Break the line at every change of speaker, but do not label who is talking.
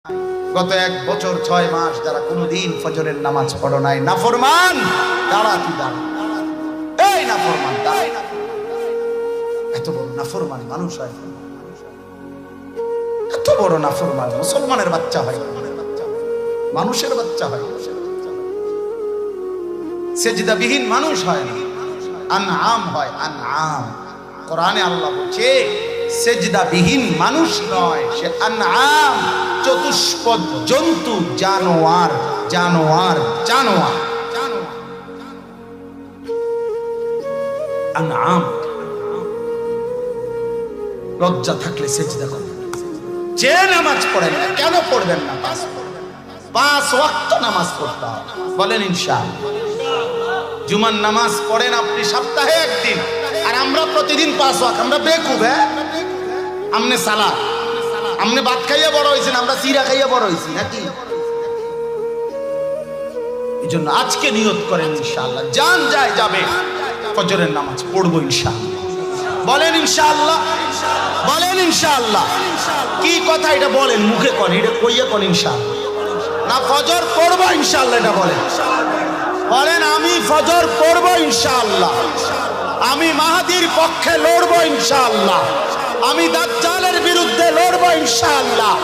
গত 1 বছর 6 মাস যারা কোনোদিন ফজরের নামাজ পড়ো নাই, নাফরমান দাঁড়া, তুই দাঁড়া, এই নাফরমান দাঁড়া। এত বড় নাফরমান মানুষ হয়, এত বড় নাফরমান মুসলমানের বাচ্চা হয়, মানুষের বাচ্চা হয়, সেজদাবিহীন মানুষ হয় না, আনআম হয়, আনআম। কোরআনে আল্লাহ বলছে সেজদাবিহীন মানুষ নয়, সে আনআম, চতুষ্পদ জন্তু, জানোয়ার, জানোয়ার, জানোয়ার, আনআম। লজ্জা থাকলে সেজদা করবেন। যে নামাজ পড়েন না, কেন পড়বেন না? 5 ওয়াক্ত নামাজ পড়তে হবে, বলেন ইনশাআল্লাহ। জুমার নামাজ পড়েন আপনি সপ্তাহে একদিন, আর আমরা প্রতিদিন 5 ওয়াক্ত। আমরা বেকুব, আমনে সালাত, আমনে ভাত খাইয়া বড় হয়েছেন, আমরা চিরা খাইয়া বড় হয়েছি নাকি? এই জন্য আজকে নিয়ত করেন ইনশাআল্লাহ, জান যায় যাবে ফজরের নামাজ পড়বো ইনশাআল্লাহ। বলেন ইনশাআল্লাহ, বলেন ইনশাআল্লাহ। কি কথা এটা বলেন, মুখে কোন, এটা কইয়া কোন ইনশাআল্লাহ না? ফজর পড়বো ইনশাআল্লাহ, এটা বলেন। বলেন আমি ফজর পড়বো ইনশাআল্লাহ, আমি মাহাদির পক্ষে লড়বো ইনশাআল্লাহ, আমি দাজ্জালের বিরুদ্ধে লড়বো ইনশাআল্লাহ।